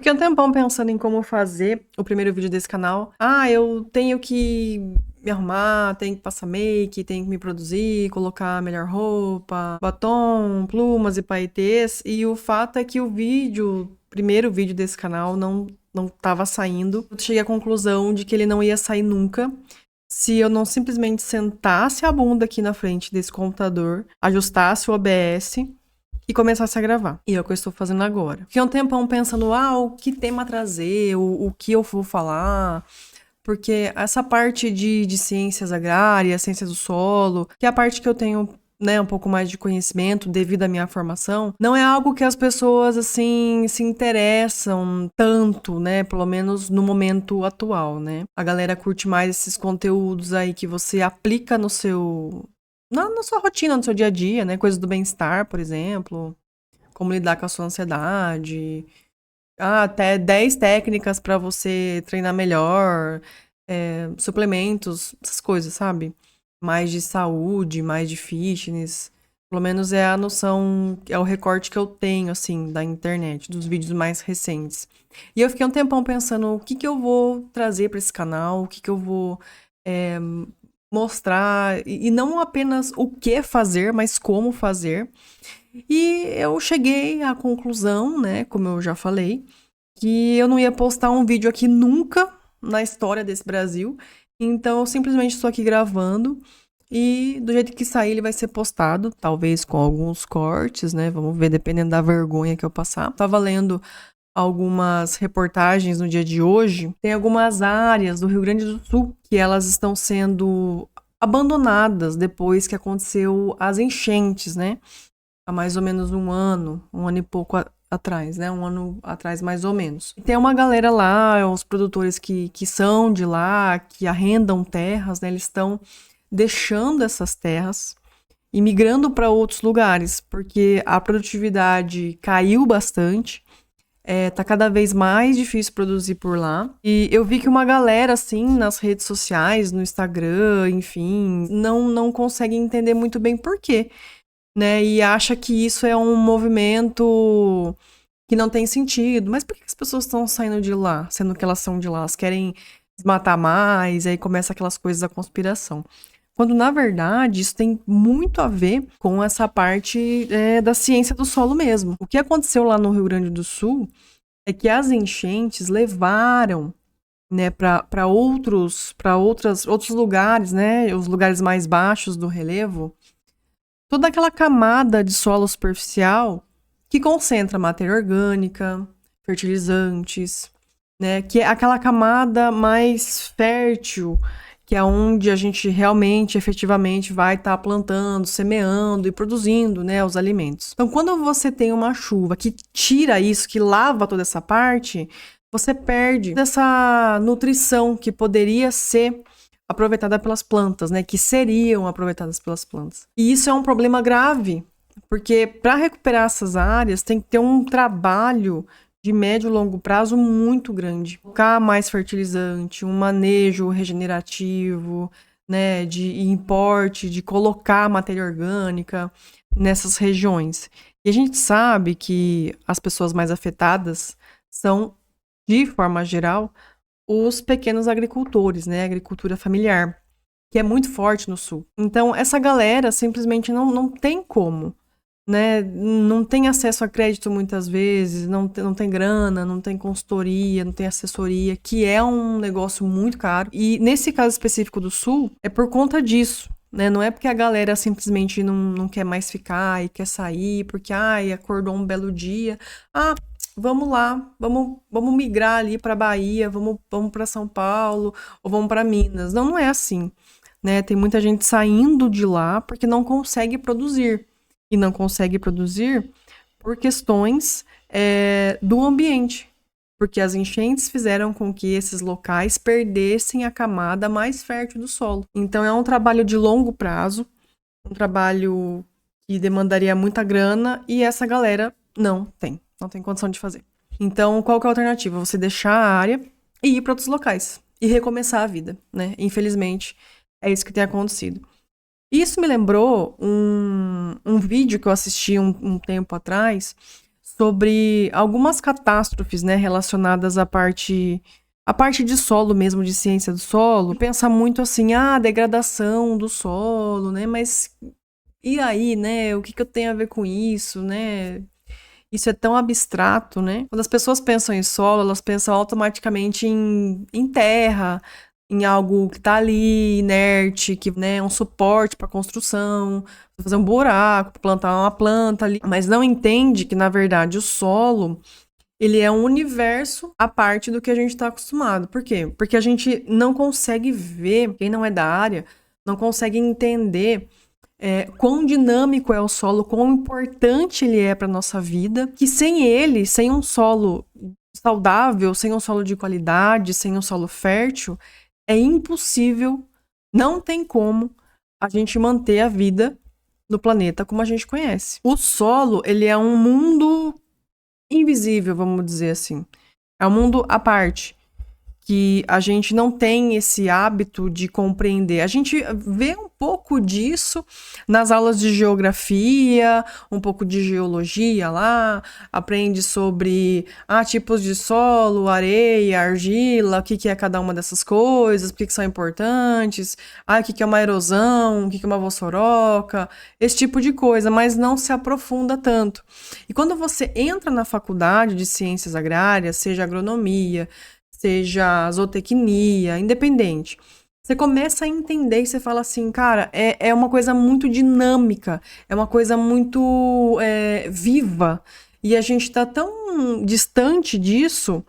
fiquei um tempão pensando em como fazer o primeiro vídeo desse canal. Eu tenho que me arrumar, tenho que passar make, tenho que me produzir, colocar a melhor roupa, batom, plumas e paetês. E o fato é que o primeiro vídeo desse canal não tava saindo. Eu cheguei à conclusão de que ele não ia sair nunca se eu não simplesmente sentasse a bunda aqui na frente desse computador, ajustasse o OBS e começasse a gravar. E é o que eu estou fazendo agora. Fiquei um tempão pensando, o que tema trazer, o que eu vou falar. Porque essa parte de ciências agrárias, ciências do solo, que é a parte que eu tenho, né, um pouco mais de conhecimento devido à minha formação, não é algo que as pessoas, assim, se interessam tanto, né, pelo menos no momento atual, né. A galera curte mais esses conteúdos aí que você aplica no seu... na sua rotina, no seu dia a dia, né, coisas do bem-estar, por exemplo, como lidar com a sua ansiedade, até 10 técnicas pra você treinar melhor, suplementos, essas coisas, sabe? Mais de saúde, mais de fitness. Pelo menos é a noção, é o recorte que eu tenho, assim, da internet, dos vídeos mais recentes. E eu fiquei um tempão pensando o que eu vou trazer pra esse canal, o que eu vou mostrar, e não apenas o que fazer, mas como fazer. E eu cheguei à conclusão, né, como eu já falei, que eu não ia postar um vídeo aqui nunca na história desse Brasil. Então eu simplesmente estou aqui gravando e do jeito que sair ele vai ser postado, talvez com alguns cortes, né? Vamos ver, dependendo da vergonha que eu passar. Tava lendo algumas reportagens no dia de hoje. Tem algumas áreas do Rio Grande do Sul que elas estão sendo abandonadas depois que aconteceu as enchentes, né? Há mais ou menos um ano e pouco atrás, né? Um ano atrás, mais ou menos. E tem uma galera lá, os produtores que são de lá, que arrendam terras, né? Eles estão deixando essas terras e migrando para outros lugares, porque a produtividade caiu bastante. Tá cada vez mais difícil produzir por lá. E eu vi que uma galera, assim, nas redes sociais, no Instagram, enfim, não consegue entender muito bem por quê, né? E acha que isso é um movimento que não tem sentido. Mas por que as pessoas estão saindo de lá, sendo que elas são de lá? Elas querem desmatar mais, aí começa aquelas coisas da conspiração. Quando, na verdade, isso tem muito a ver com essa parte da ciência do solo mesmo. O que aconteceu lá no Rio Grande do Sul é que as enchentes levaram, né, para outros lugares, né, os lugares mais baixos do relevo, toda aquela camada de solo superficial que concentra matéria orgânica, fertilizantes, né? Que é aquela camada mais fértil, que é onde a gente realmente, efetivamente, vai estar plantando, semeando e produzindo, né, os alimentos. Então, quando você tem uma chuva que tira isso, que lava toda essa parte, você perde essa nutrição que poderia ser aproveitada pelas plantas, né, que seriam aproveitadas pelas plantas. E isso é um problema grave, porque para recuperar essas áreas tem que ter um trabalho de médio e longo prazo muito grande. Colocar mais fertilizante, um manejo regenerativo, né, de importe, de colocar matéria orgânica nessas regiões. E a gente sabe que as pessoas mais afetadas são, de forma geral, os pequenos agricultores, né? Agricultura familiar, que é muito forte no sul. Então, essa galera simplesmente não tem como, né? Não tem acesso a crédito muitas vezes, não tem grana, não tem consultoria, não tem assessoria, que é um negócio muito caro. E nesse caso específico do sul, é por conta disso. Né? Não é porque a galera simplesmente não quer mais ficar e quer sair, porque acordou um belo dia. Vamos lá, vamos migrar ali para Bahia, vamos para São Paulo ou vamos para Minas. Não é assim, né? Tem muita gente saindo de lá porque não consegue produzir. E não consegue produzir por questões do ambiente. Porque as enchentes fizeram com que esses locais perdessem a camada mais fértil do solo. Então é um trabalho de longo prazo, um trabalho que demandaria muita grana e essa galera não tem condição de fazer. Então, qual que é a alternativa? Você deixar a área e ir para outros locais e recomeçar a vida, né? Infelizmente, é isso que tem acontecido. Isso me lembrou um vídeo que eu assisti um tempo atrás sobre algumas catástrofes, né, relacionadas à parte de solo mesmo, de ciência do solo. Pensa muito assim, degradação do solo, né, mas e aí, né, o que que eu tenho a ver com isso, né? Isso é tão abstrato, né? Quando as pessoas pensam em solo, elas pensam automaticamente em terra, em algo que tá ali, inerte, que, né, é um suporte para construção, pra fazer um buraco, plantar uma planta ali, mas não entende que, na verdade, o solo, ele é um universo à parte do que a gente está acostumado. Por quê? Porque a gente não consegue ver, quem não é da área, não consegue entender quão dinâmico é o solo, quão importante ele é para nossa vida, que sem ele, sem um solo saudável, sem um solo de qualidade, sem um solo fértil, é impossível, não tem como a gente manter a vida no planeta como a gente conhece. O solo, ele é um mundo invisível, vamos dizer assim. É um mundo à parte, que a gente não tem esse hábito de compreender. A gente vê um pouco disso nas aulas de geografia, um pouco de geologia lá, aprende sobre tipos de solo, areia, argila, o que que é cada uma dessas coisas, por que que são importantes, o que que é uma erosão, o que que é uma vossoroca, esse tipo de coisa, mas não se aprofunda tanto. E quando você entra na faculdade de ciências agrárias, seja agronomia, seja zootecnia, independente. Você começa a entender e você fala assim, cara, é uma coisa muito dinâmica, é uma coisa muito viva. E a gente tá tão distante disso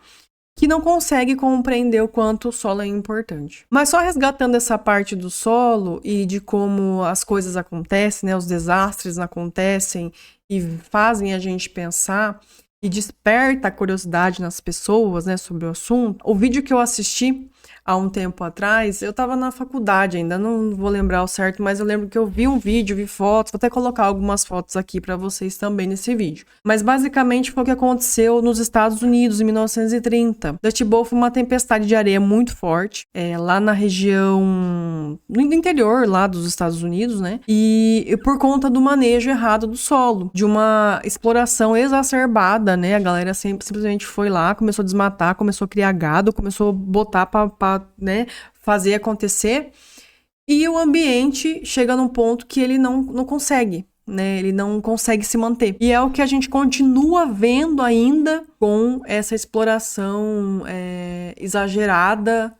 que não consegue compreender o quanto o solo é importante. Mas só resgatando essa parte do solo e de como as coisas acontecem, né, os desastres acontecem e fazem a gente pensar e desperta a curiosidade nas pessoas, né, sobre o assunto. O vídeo que eu assisti há um tempo atrás, eu tava na faculdade ainda, não vou lembrar o certo, mas eu lembro que eu vi um vídeo, vi fotos, vou até colocar algumas fotos aqui pra vocês também nesse vídeo. Mas basicamente foi o que aconteceu nos Estados Unidos em 1930. Dust Bowl foi uma tempestade de areia muito forte, lá na região, no interior lá dos Estados Unidos, né? E por conta do manejo errado do solo, de uma exploração exacerbada, né? A galera simplesmente foi lá, começou a desmatar, começou a criar gado, começou a botar pra né, fazer acontecer, e o ambiente chega num ponto que ele não consegue, né, ele não consegue se manter. E é o que a gente continua vendo ainda com essa exploração exagerada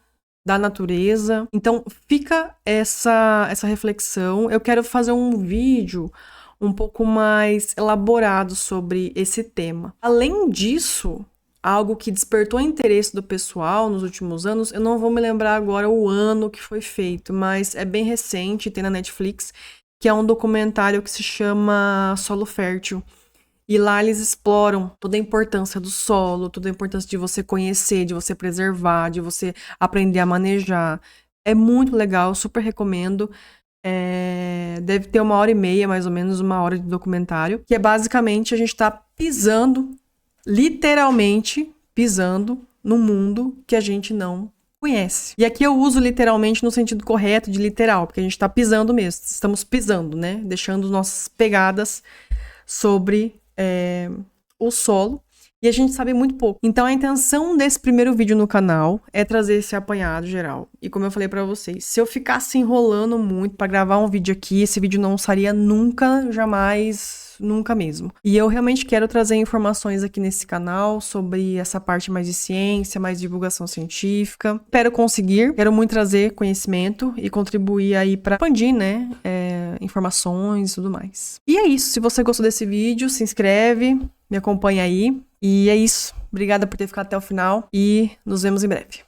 da natureza. Então fica essa reflexão. Eu quero fazer um vídeo um pouco mais elaborado sobre esse tema. Além disso, algo que despertou interesse do pessoal nos últimos anos, eu não vou me lembrar agora o ano que foi feito, mas é bem recente, tem na Netflix, que é um documentário que se chama Solo Fértil. E lá eles exploram toda a importância do solo, toda a importância de você conhecer, de você preservar, de você aprender a manejar. É muito legal, super recomendo. Deve ter 1h30, mais ou menos 1 hora de documentário, que é basicamente a gente tá pisando, literalmente pisando no mundo que a gente não conhece. E aqui eu uso literalmente no sentido correto de literal, porque a gente tá pisando mesmo, estamos pisando, né? Deixando nossas pegadas sobre o solo. E a gente sabe muito pouco. Então a intenção desse primeiro vídeo no canal é trazer esse apanhado geral. E como eu falei pra vocês, se eu ficasse enrolando muito pra gravar um vídeo aqui, esse vídeo não sairia nunca, jamais, nunca mesmo. E eu realmente quero trazer informações aqui nesse canal sobre essa parte mais de ciência, mais divulgação científica. Espero conseguir, quero muito trazer conhecimento e contribuir aí pra expandir, né, informações e tudo mais. E é isso, se você gostou desse vídeo, se inscreve, me acompanha aí. E é isso. Obrigada por ter ficado até o final e nos vemos em breve.